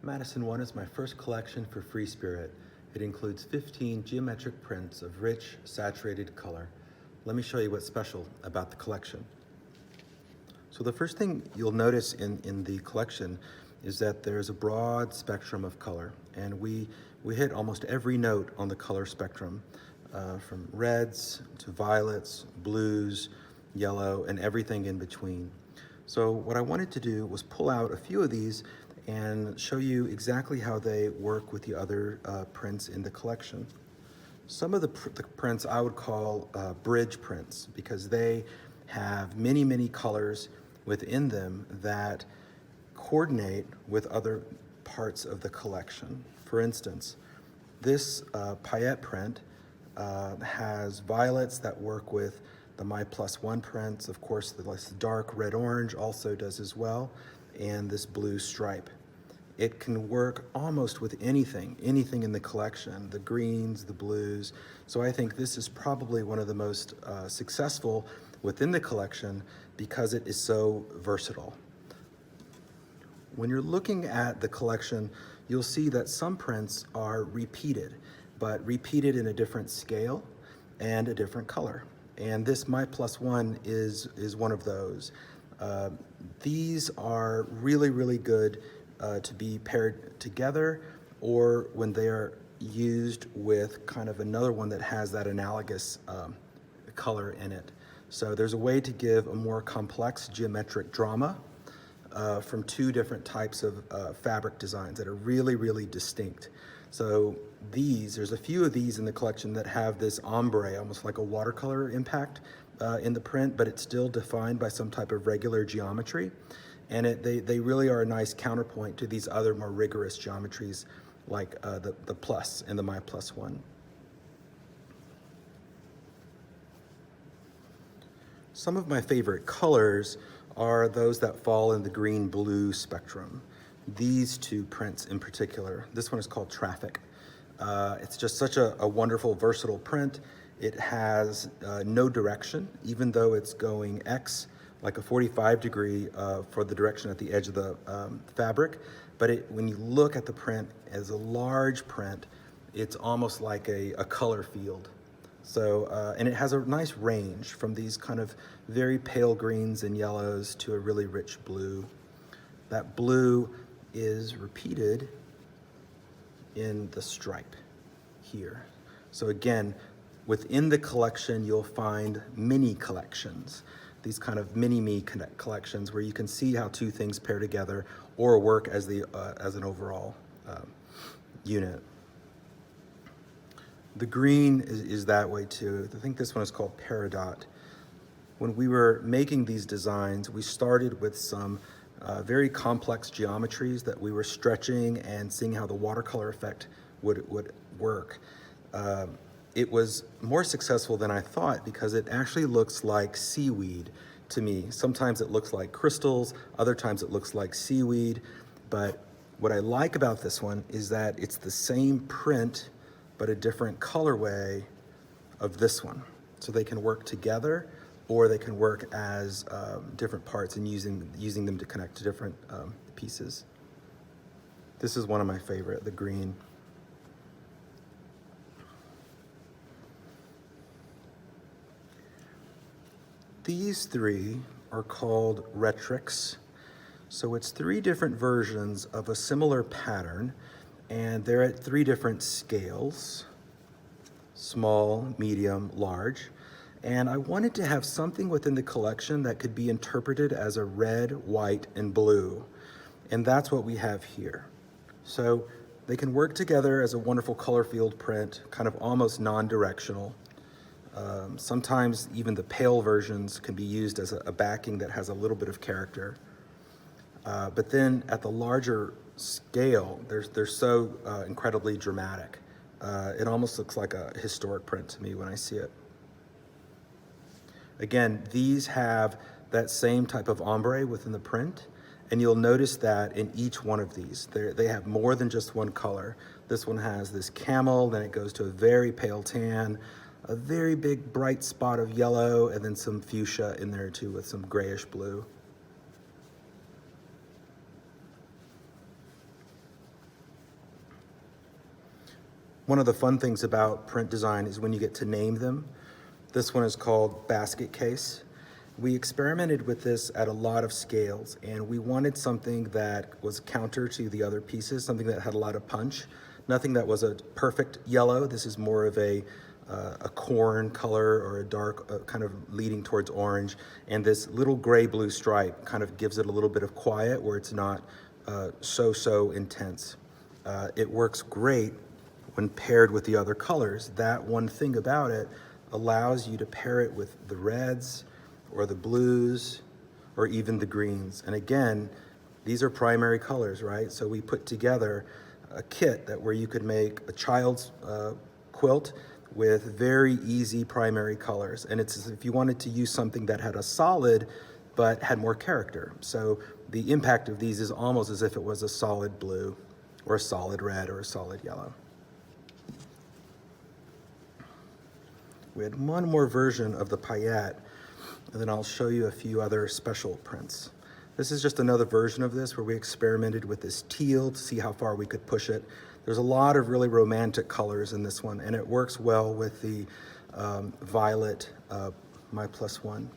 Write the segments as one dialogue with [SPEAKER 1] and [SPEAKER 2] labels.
[SPEAKER 1] Madison One is my first collection for Free Spirit. It includes 15 geometric prints of rich, saturated color. Let me show you what's special about the collection. So the first thing you'll notice in the collection is that there's a broad spectrum of color, and we hit almost every note on the color spectrum, from reds to violets, blues, yellow, and everything in between. So what I wanted to do was pull out a few of these and show you exactly how they work with the other prints in the collection. Some of the prints I would call bridge prints, because they have many, many colors within them that coordinate with other parts of the collection. For instance, this paillette print has violets that work with the My+1 prints. Of course, the dark red-orange also does as well, and this blue stripe. It can work almost with anything in the collection, the greens, the blues. So I think this is probably one of the most successful within the collection because it is so versatile. When you're looking at the collection, you'll see that some prints are repeated, but repeated in a different scale and a different color. And this My+1 is one of those. These are really, really good to be paired together, or when they are used with kind of another one that has that analogous color in it. So there's a way to give a more complex geometric drama from two different types of fabric designs that are really, really distinct. So there's a few of these in the collection that have this ombre, almost like a watercolor impact in the print, but it's still defined by some type of regular geometry. And they really are a nice counterpoint to these other more rigorous geometries like the plus and the My+1. Some of my favorite colors are those that fall in the green-blue spectrum. These two prints in particular. This one is called Traffic. It's just such a wonderful, versatile print. It has no direction, even though it's going X, like a 45 degree for the direction at the edge of the fabric. But when you look at the print as a large print, it's almost like a color field. So, and it has a nice range from these kind of very pale greens and yellows to a really rich blue. That blue is repeated in the stripe here. So again, within the collection, you'll find mini collections, these kind of mini-me collections where you can see how two things pair together or work as an overall unit. The green is that way too. I think this one is called Peridot. When we were making these designs, we started with some very complex geometries that we were stretching and seeing how the watercolor effect would work. It was more successful than I thought because it actually looks like seaweed to me. Sometimes it looks like crystals, other times it looks like seaweed. But what I like about this one is that it's the same print, but a different colorway of this one. So they can work together, or they can work as different parts and using them to connect to different pieces. This is one of my favorite, the green. These three are called Retrix. So it's three different versions of a similar pattern, and they're at three different scales: small, medium, large. And I wanted to have something within the collection that could be interpreted as a red, white, and blue. And that's what we have here. So they can work together as a wonderful color field print, kind of almost non-directional. Sometimes even the pale versions can be used as a backing that has a little bit of character. But then at the larger scale, they're so incredibly dramatic. It almost looks like a historic print to me when I see it. Again, these have that same type of ombre within the print, and you'll notice that in each one of these. They have more than just one color. This one has this camel, then it goes to a very pale tan, a very big bright spot of yellow, and then some fuchsia in there too with some grayish blue. One of the fun things about print design is when you get to name them. This one is called Basket Case. We experimented with this at a lot of scales, and we wanted something that was counter to the other pieces, something that had a lot of punch. Nothing that was a perfect yellow. This is more of a corn color, or a dark, kind of leading towards orange. And this little gray-blue stripe kind of gives it a little bit of quiet where it's not so intense. It works great when paired with the other colors. That one thing about it allows you to pair it with the reds or the blues or even the greens. And again, these are primary colors, right? So we put together a kit where you could make a child's quilt with very easy primary colors. And it's as if you wanted to use something that had a solid but had more character. So the impact of these is almost as if it was a solid blue or a solid red or a solid yellow. We had one more version of the paillette, and then I'll show you a few other special prints. This is just another version of this where we experimented with this teal to see how far we could push it. There's a lot of really romantic colors in this one, and it works well with the violet My Plus One.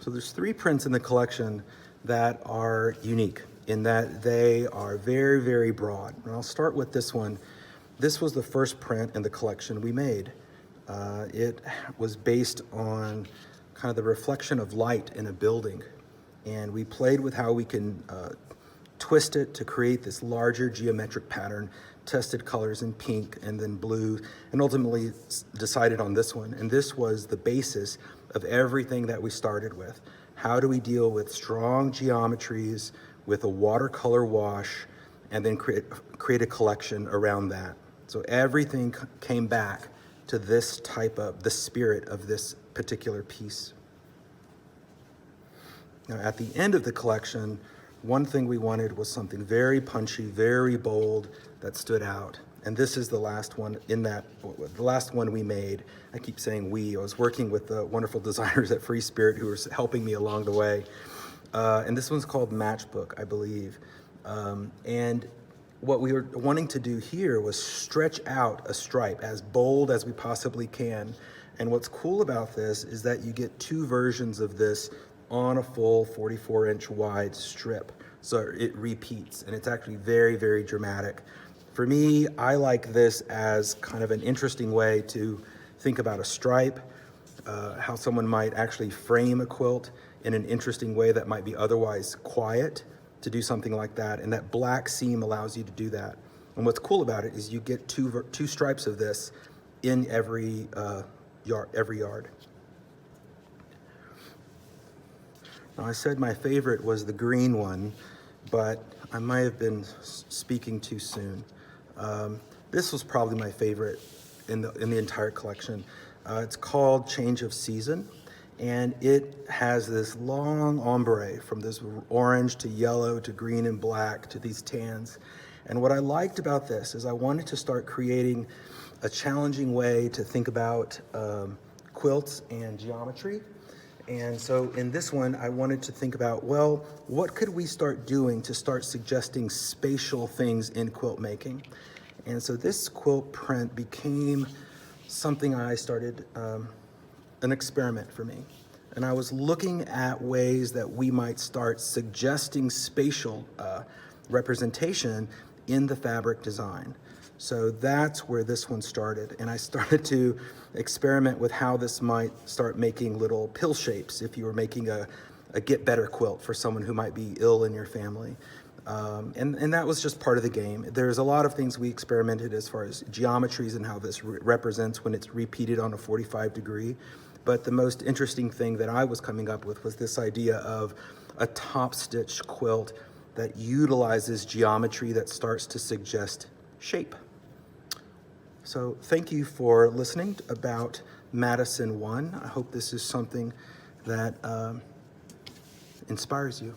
[SPEAKER 1] So there's 3 prints in the collection that are unique in that they are very broad. And I'll start with this one. This was the first print in the collection we made. It was based on kind of the reflection of light in a building. And we played with how we can twist it to create this larger geometric pattern, tested colors in pink and then blue, and ultimately decided on this one. And this was the basis of everything that we started with. How do we deal with strong geometries with a watercolor wash and then create a collection around that? So everything came back to this type of, the spirit of this particular piece. Now, at the end of the collection, one thing we wanted was something very punchy, very bold, that stood out. And this is the last one the last one we made. I keep saying we. I was working with the wonderful designers at Free Spirit who were helping me along the way. And this one's called Matchbook, I believe. And what we were wanting to do here was stretch out a stripe as bold as we possibly can. And what's cool about this is that you get 2 versions of this on a full 44-inch wide strip. So it repeats, and it's actually very dramatic. For me, I like this as kind of an interesting way to think about a stripe, how someone might actually frame a quilt in an interesting way that might be otherwise quiet, to do something like that. And that black seam allows you to do that. And what's cool about it is you get two stripes of this in every yard. Now, I said my favorite was the green one, but I might have been speaking too soon. This was probably my favorite in the entire collection. It's called Change of Season, and it has this long ombre from this orange to yellow to green and black to these tans. And what I liked about this is I wanted to start creating a challenging way to think about quilts and geometry. And so in this one, I wanted to think about, well, what could we start doing to start suggesting spatial things in quilt making? And so this quilt print became something I started, an experiment for me. And I was looking at ways that we might start suggesting spatial representation in the fabric design. So that's where this one started. And I started to experiment with how this might start making little pill shapes if you were making a get better quilt for someone who might be ill in your family. And that was just part of the game. There's a lot of things we experimented as far as geometries and how this represents when it's repeated on a 45 degree. But the most interesting thing that I was coming up with was this idea of a top stitch quilt that utilizes geometry that starts to suggest shape. So thank you for listening about Madison One. I hope this is something that inspires you.